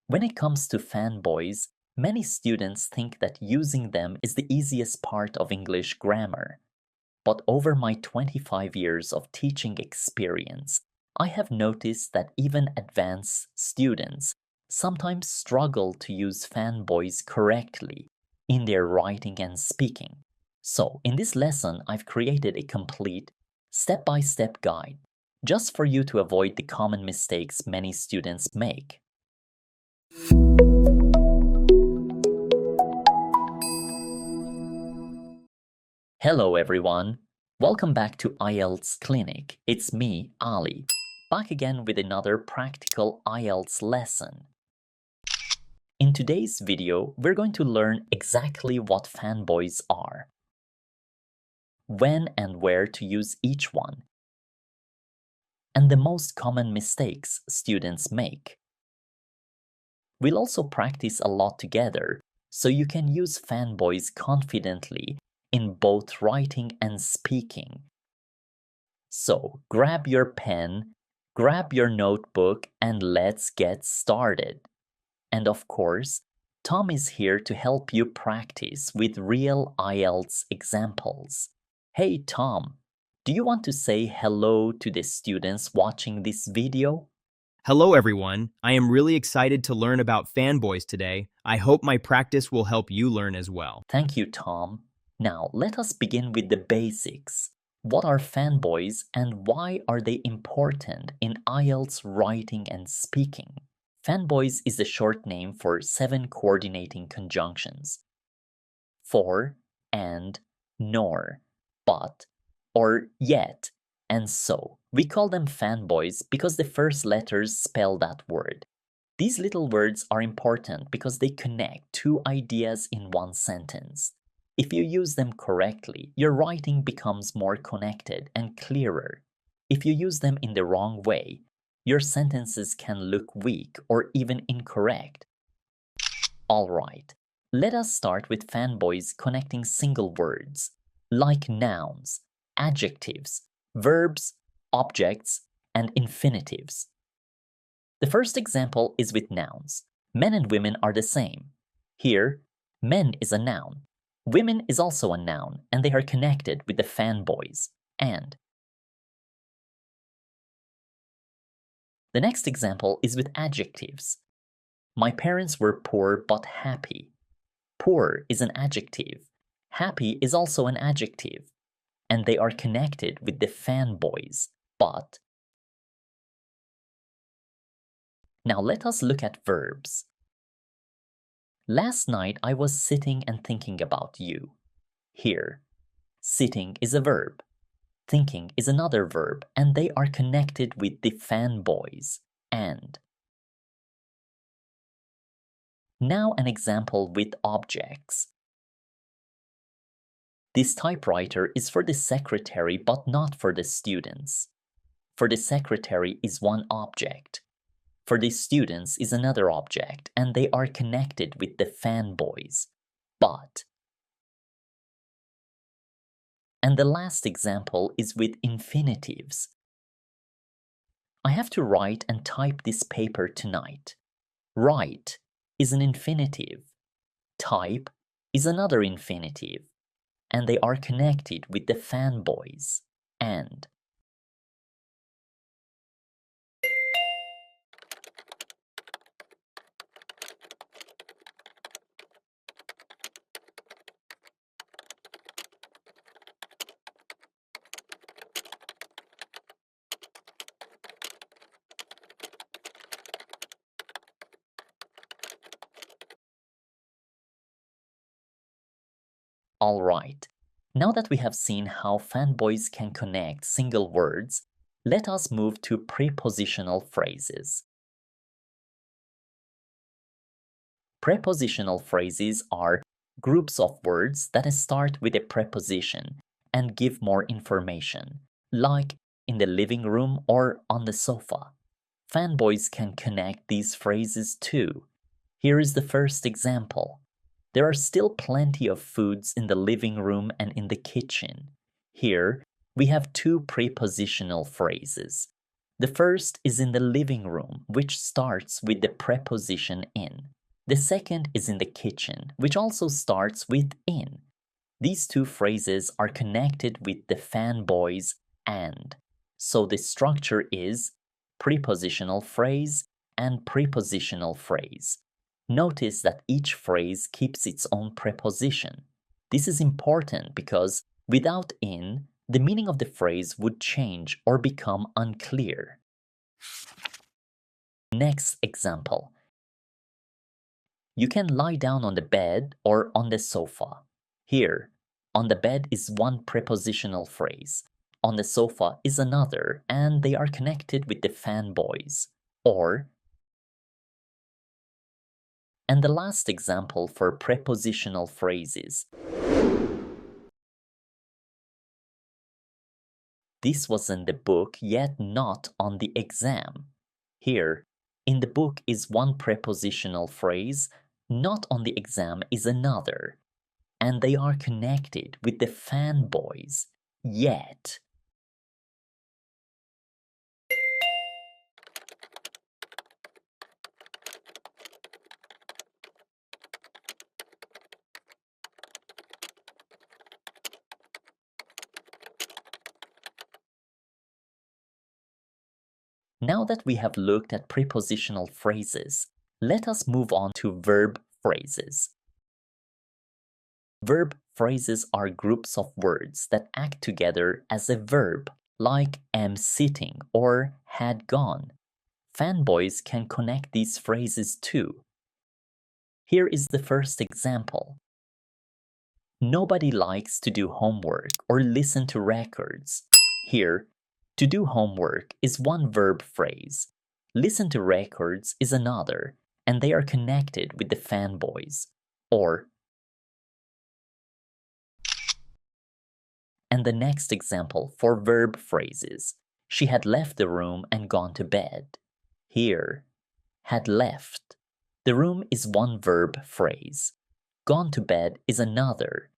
When it comes to fanboys, many students think that using them is the easiest part of English grammar. But over my 25 years of teaching experience, I have noticed that even advanced students sometimes struggle to use fanboys correctly in their writing and speaking. So, in this lesson, I've created a complete step-by-step guide just for you to avoid the common mistakes many students make. Hello everyone! Welcome back to IELTS Clinic. It's me, Ali, back again with another practical IELTS lesson. In today's video, we're going to learn exactly what fanboys are, when and where to use each one, and the most common mistakes students make. We'll also practice a lot together, so you can use fanboys confidently in both writing and speaking. So grab your pen, grab your notebook, and let's get started. And of course, Tom is here to help you practice with real IELTS examples. Hey Tom, do you want to say hello to the students watching this video? Hello everyone, I am really excited to learn about fanboys today. I hope my practice will help you learn as well. Thank you, Tom. Now, let us begin with the basics. What are fanboys and why are they important in IELTS writing and speaking? Fanboys is the short name for 7 coordinating conjunctions. For, and, nor, but, or yet, and so. We call them fanboys because the first letters spell that word. These little words are important because they connect two ideas in one sentence. If you use them correctly, your writing becomes more connected and clearer. If you use them in the wrong way, your sentences can look weak or even incorrect. Alright, let us start with fanboys connecting single words, like nouns, adjectives, verbs, objects, and infinitives. The first example is with nouns. Men and women are the same. Here, men is a noun. Women is also a noun, and they are connected with the fanboys, and. The next example is with adjectives. My parents were poor but happy. Poor is an adjective. Happy is also an adjective, and they are connected with the fanboys, but. Now let us look at verbs. Last night I was sitting and thinking about you. Here, sitting is a verb, thinking is another verb, and they are connected with the fanboys, and. Now an example with objects. This typewriter is for the secretary but not for the students. For the secretary is one object. For the students is another object, and they are connected with the fanboys, but. And the last example is with infinitives. I have to write and type this paper tonight. Write is an infinitive. Type is another infinitive, and they are connected with the fanboys, and. Alright, now that we have seen how fanboys can connect single words, let us move to prepositional phrases. Prepositional phrases are groups of words that start with a preposition and give more information, like in the living room or on the sofa. Fanboys can connect these phrases too. Here is the first example. There are still plenty of foods in the living room and in the kitchen. Here, we have two prepositional phrases. The first is in the living room, which starts with the preposition in. The second is in the kitchen, which also starts with in. These two phrases are connected with the fanboys and. So the structure is prepositional phrase and prepositional phrase. Notice that each phrase keeps its own preposition. This is important because without in, the meaning of the phrase would change or become unclear. Next example. You can lie down on the bed or on the sofa. Here, on the bed is one prepositional phrase. On the sofa is another, and they are connected with the fanboys. Or, and the last example for prepositional phrases. This was in the book, yet not on the exam. Here, in the book is one prepositional phrase, not on the exam is another. And they are connected with the fanboys, yet. Now that we have looked at prepositional phrases, let us move on to verb phrases. Verb phrases are groups of words that act together as a verb, like am sitting or had gone. Fanboys can connect these phrases too. Here is the first example. Nobody likes to do homework or listen to records. Here, to do homework is one verb phrase. Listen to records is another, and they are connected with the fanboys. Or, and the next example for verb phrases. She had left the room and gone to bed. Here, had left. The room is one verb phrase. Gone to bed is another,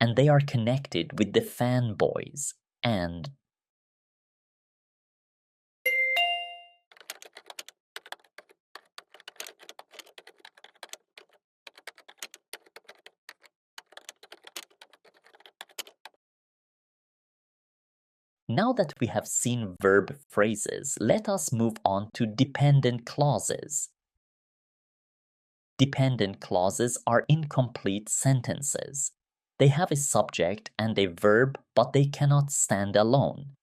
and they are connected with the fanboys and. Now that we have seen verb phrases, let us move on to dependent clauses. Dependent clauses are incomplete sentences. They have a subject and a verb, but they cannot stand alone.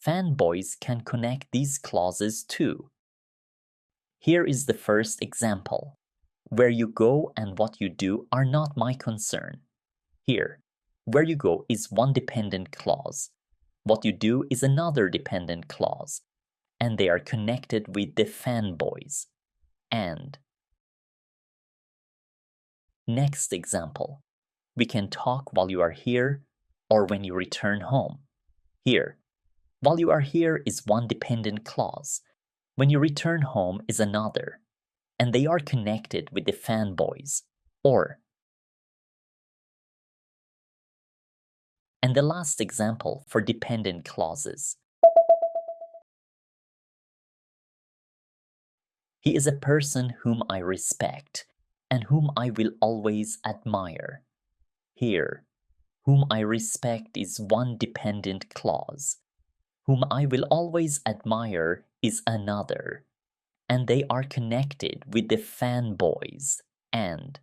Fanboys can connect these clauses too. Here is the first example. Where you go and what you do are not my concern. Here, where you go is one dependent clause. What you do is another dependent clause. And they are connected with the fanboys. And. Next example. We can talk while you are here or when you return home. Here, while you are here is one dependent clause. When you return home is another. And they are connected with the fanboys. Or. And the last example for dependent clauses. He is a person whom I respect and whom I will always admire. Here, whom I respect is one dependent clause. Whom I will always admire is another. And they are connected with the fanboys and.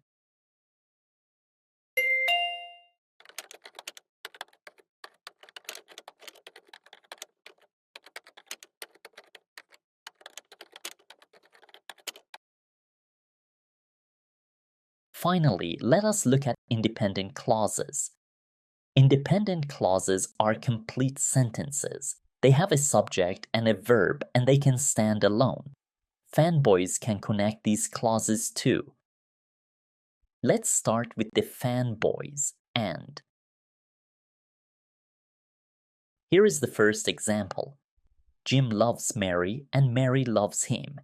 Finally, let us look at independent clauses. Independent clauses are complete sentences. They have a subject and a verb, and they can stand alone. Fanboys can connect these clauses too. Let's start with the fanboys and. Here is the first example. Jim loves Mary and Mary loves him.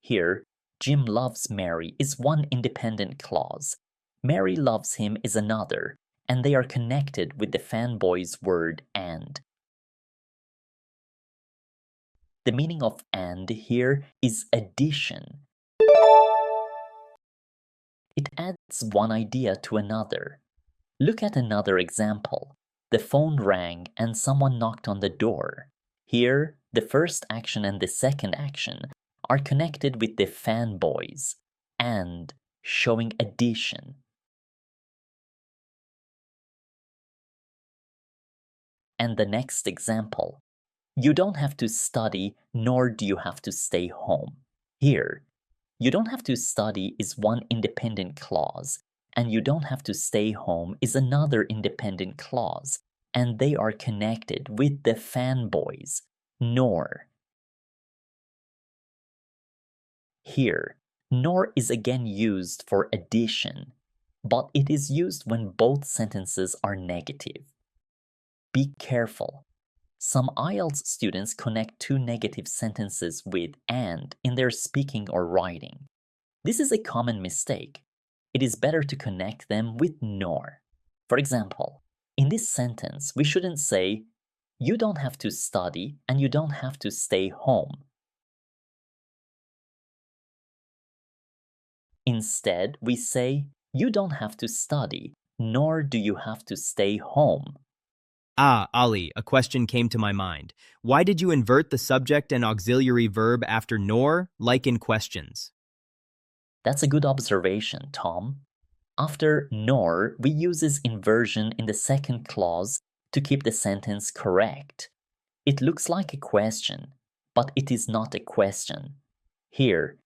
Here, Jim loves Mary is one independent clause. Mary loves him is another, and they are connected with the fanboys word and. The meaning of and here is addition. It adds one idea to another. Look at another example. The phone rang and someone knocked on the door. Here, the first action and the second action are connected with the fanboys and showing addition. And the next example. You don't have to study, nor do you have to stay home. Here, you don't have to study is one independent clause, and you don't have to stay home is another independent clause, and they are connected with the fanboys, nor. Here, nor is again used for addition, but it is used when both sentences are negative. Be careful. Some IELTS students connect two negative sentences with and in their speaking or writing. This is a common mistake. It is better to connect them with nor. For example, in this sentence, we shouldn't say, you don't have to study and you don't have to stay home. Instead, we say, you don't have to study, nor do you have to stay home. Ah, Ali, a question came to my mind. Why did you invert the subject and auxiliary verb after nor, like in questions? That's a good observation, Tom. After nor, we use inversion in the second clause to keep the sentence correct. It looks like a question, but it is not a question. Here,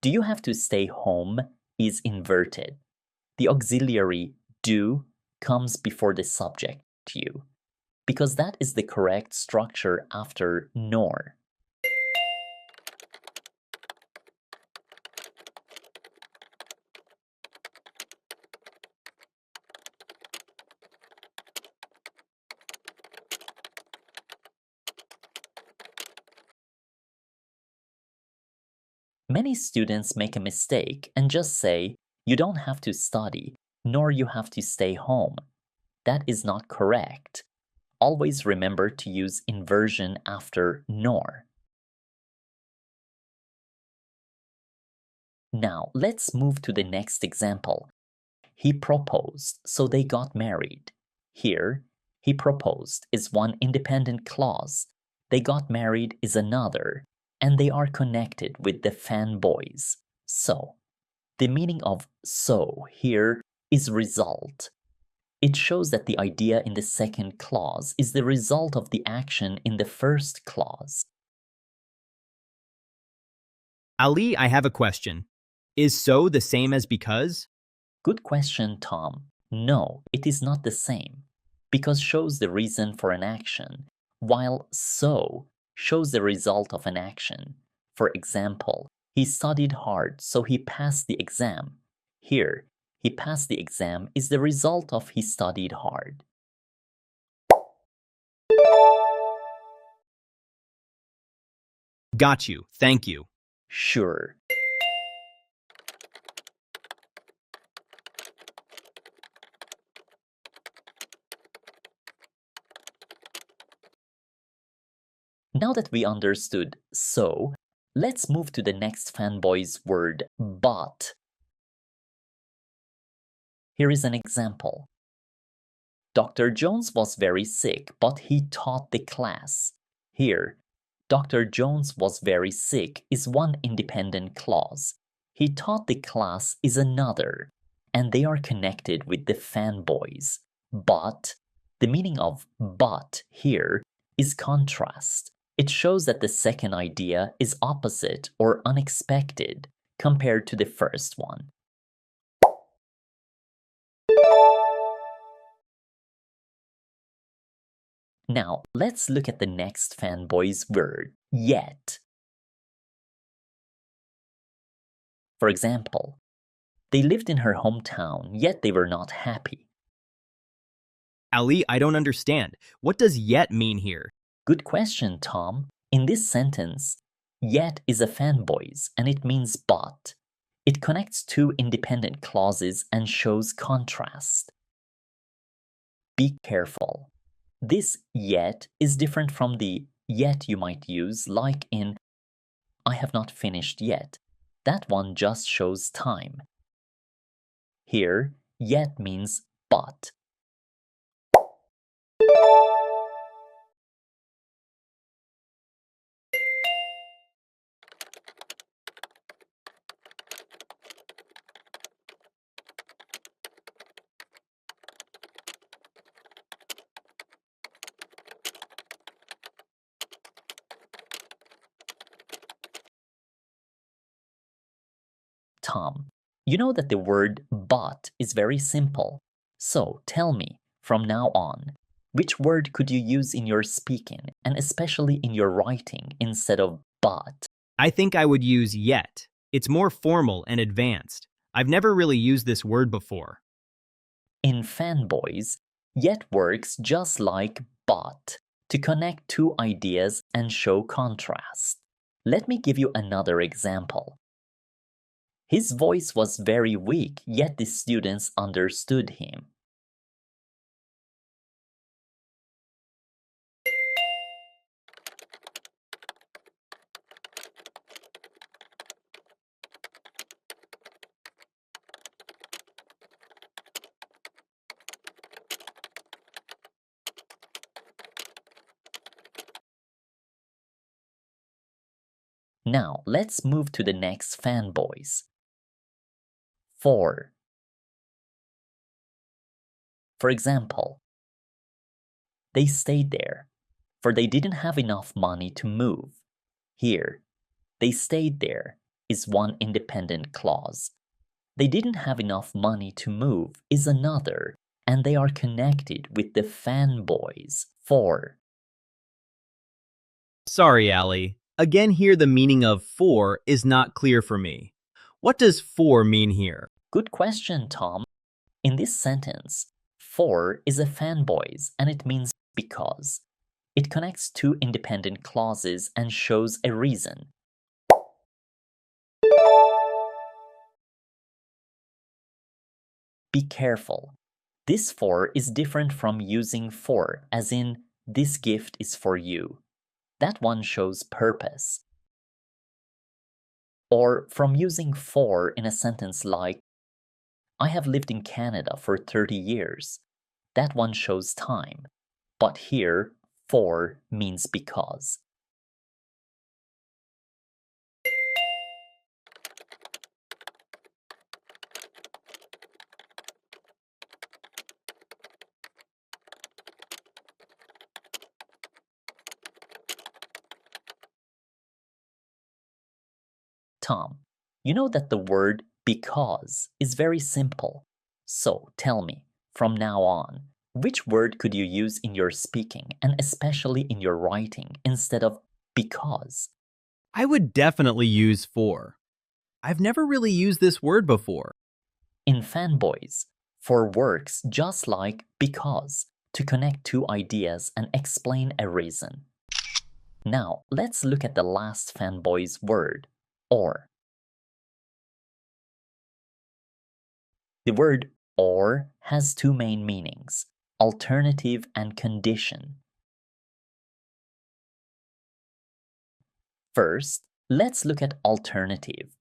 do you have to stay home is inverted. The auxiliary do comes before the subject you, because that is the correct structure after nor. Many students make a mistake and just say, you don't have to study, nor you have to stay home. That is not correct. Always remember to use inversion after nor. Now, let's move to the next example. He proposed, so they got married. Here, he proposed is one independent clause. They got married is another, and they are connected with the fanboys. So, the meaning of so here is result. It shows that the idea in the second clause is the result of the action in the first clause. Ali, I have a question. Is so the same as because? Good question, Tom. No, it is not the same. Because shows the reason for an action, while so shows the result of an action. For example, he studied hard, so he passed the exam. Here, he passed the exam is the result of he studied hard. Got you. Thank you. Sure. Now that we understood so, let's move to the next fanboy's word, but. Here is an example. Dr. Jones was very sick, but he taught the class. Here, Dr. Jones was very sick is one independent clause. He taught the class is another, and they are connected with the fanboys. But, the meaning of but here is contrast. It shows that the second idea is opposite or unexpected compared to the first one. Now, let's look at the next fanboy's word, yet. For example, they lived in her hometown, yet they were not happy. Ali, I don't understand. What does yet mean here? Good question, Tom. In this sentence, yet is a fanboy's, and it means but. It connects two independent clauses and shows contrast. Be careful. This yet is different from the yet you might use, like in I have not finished yet. That one just shows time. Here, yet means but. Tom, you know that the word but is very simple. So tell me, from now on, which word could you use in your speaking and especially in your writing instead of but? I think I would use yet. It's more formal and advanced. I've never really used this word before. In Fanboys, yet works just like but to connect two ideas and show contrast. Let me give you another example. His voice was very weak, yet the students understood him. Now, let's move to the next Fanboys. For. For example, they stayed there, for they didn't have enough money to move. Here, they stayed there is one independent clause. They didn't have enough money to move is another, and they are connected with the Fanboys. For. Sorry, Ali. Again, here the meaning of for is not clear for me. What does for mean here? Good question, Tom. In this sentence, for is a fanboys and it means because. It connects two independent clauses and shows a reason. Be careful. This for is different from using for, as in, this gift is for you. That one shows purpose. Or from using for in a sentence like, I have lived in Canada for 30 years. That one shows time. But here, for means because. Tom, you know that the word because is very simple. So tell me, from now on, which word could you use in your speaking and especially in your writing instead of because? I would definitely use for. I've never really used this word before. In Fanboys, for works just like because to connect two ideas and explain a reason. Now, let's look at the last Fanboys word, or. The word or has two main meanings, alternative and condition. First, let's look at alternative.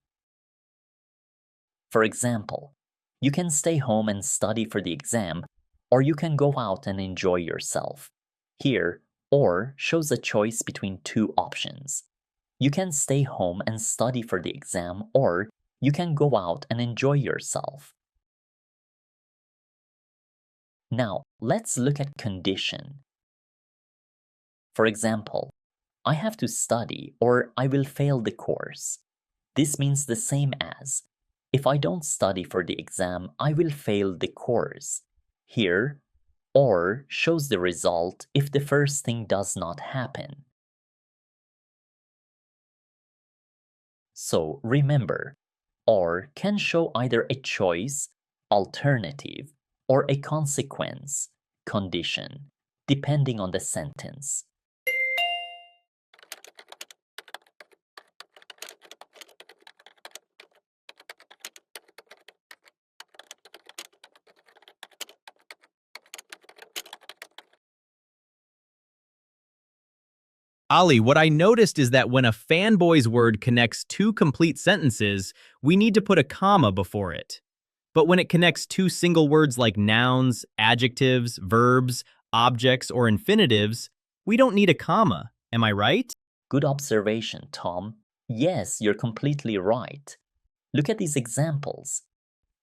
For example, you can stay home and study for the exam, or you can go out and enjoy yourself. Here, or shows a choice between two options. You can stay home and study for the exam, or you can go out and enjoy yourself. Now, let's look at condition. For example, I have to study or I will fail the course. This means the same as, if I don't study for the exam, I will fail the course. Here, or shows the result if the first thing does not happen. So remember, or can show either a choice, alternative, or a consequence, condition, depending on the sentence. Ali, what I noticed is that when a fanboy's word connects two complete sentences, we need to put a comma before it. But when it connects two single words like nouns, adjectives, verbs, objects, or infinitives, we don't need a comma. Am I right? Good observation, Tom. Yes, you're completely right. Look at these examples.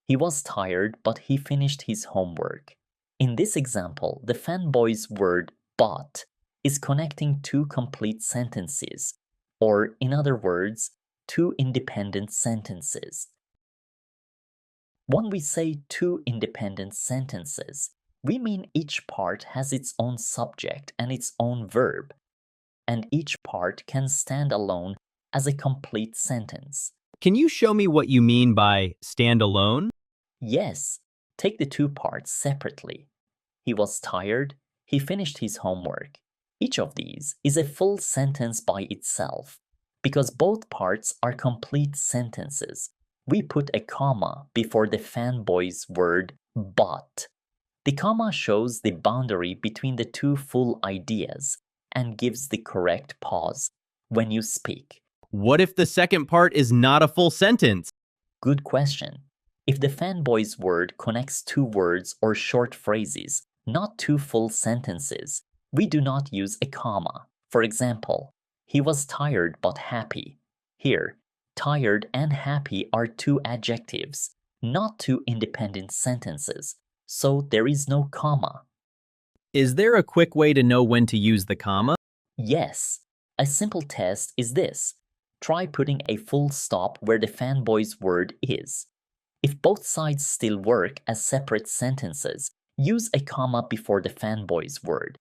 He was tired, but he finished his homework. In this example, the fanboy's word but is connecting two complete sentences, or in other words, two independent sentences. When we say two independent sentences, we mean each part has its own subject and its own verb, and each part can stand alone as a complete sentence. Can you show me what you mean by stand alone? Yes, take the two parts separately. He was tired, he finished his homework. Each of these is a full sentence by itself. Because both parts are complete sentences, we put a comma before the fanboy's word but. The comma shows the boundary between the two full ideas and gives the correct pause when you speak. What if the second part is not a full sentence? Good question. If the fanboy's word connects two words or short phrases, not two full sentences, we do not use a comma. For example, he was tired but happy. Here, tired and happy are two adjectives, not two independent sentences, so there is no comma. Is there a quick way to know when to use the comma? Yes, a simple test is this. Try putting a full stop where the fanboy's word is. If both sides still work as separate sentences, use a comma before the fanboy's word.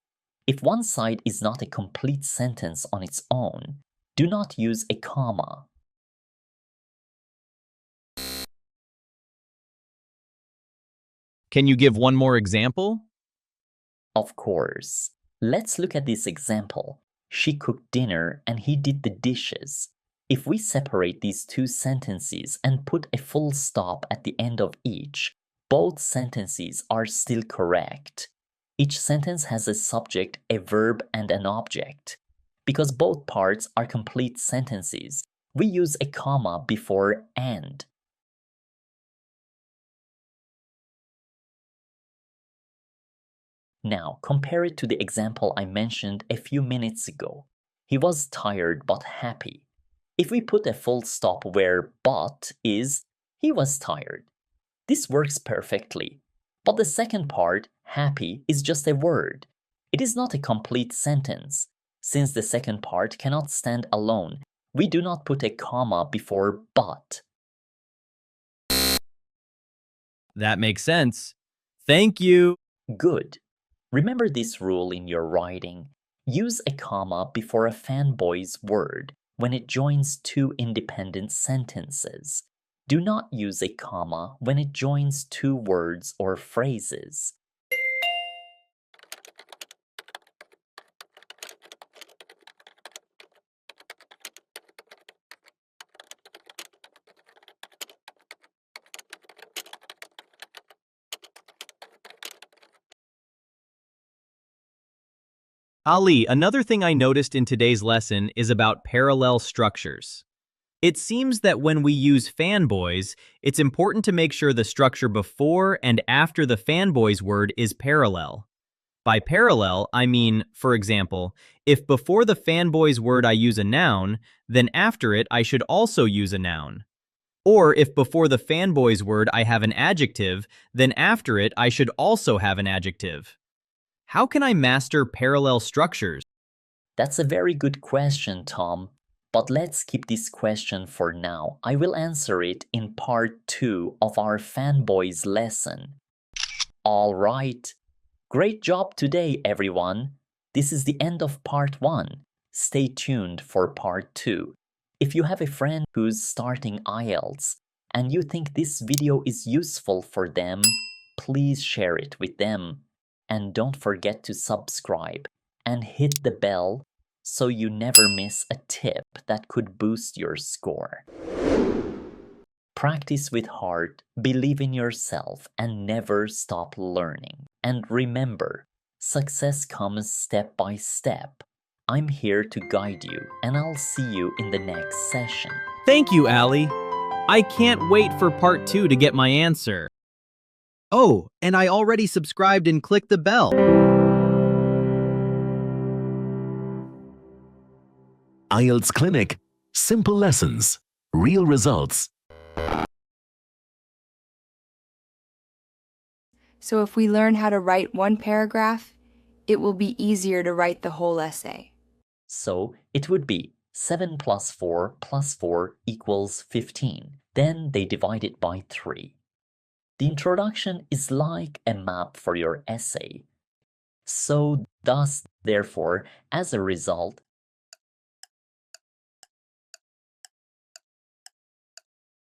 If one side is not a complete sentence on its own, do not use a comma. Can you give one more example? Of course. Let's look at this example. She cooked dinner and he did the dishes. If we separate these two sentences and put a full stop at the end of each, both sentences are still correct. Each sentence has a subject, a verb, and an object. Because both parts are complete sentences, we use a comma before and. Now, compare it to the example I mentioned a few minutes ago. He was tired but happy. If we put a full stop where but is, he was tired. This works perfectly. But the second part, happy, is just a word. It is not a complete sentence. Since the second part cannot stand alone, we do not put a comma before but. That makes sense. Thank you. Good. Remember this rule in your writing. Use a comma before a fanboy's word when it joins two independent sentences. Do not use a comma when it joins two words or phrases. Ali, another thing I noticed in today's lesson is about parallel structures. It seems that when we use fanboys, it's important to make sure the structure before and after the fanboys word is parallel. By parallel, I mean, for example, if before the fanboys word I use a noun, then after it I should also use a noun. Or if before the fanboys word I have an adjective, then after it I should also have an adjective. How can I master parallel structures? That's a very good question, Tom. But let's keep this question for now. I will answer it in part 2 of our fanboys lesson. All right. Great job today, everyone. This is the end of part 1. Stay tuned for part 2. If you have a friend who's starting IELTS and you think this video is useful for them, please share it with them. And don't forget to subscribe and hit the bell so you never miss a tip that could boost your score. Practice with heart, believe in yourself, and never stop learning. And remember, success comes step by step. I'm here to guide you, and I'll see you in the next session. Thank you, Allie. I can't wait for part 2 to get my answer. Oh, and I already subscribed and clicked the bell. IELTS Clinic. Simple lessons. Real results. So if we learn how to write one paragraph, it will be easier to write the whole essay. So it would be 7 plus 4 plus 4 equals 15. Then they divide it by 3. The introduction is like a map for your essay. So thus, therefore, as a result,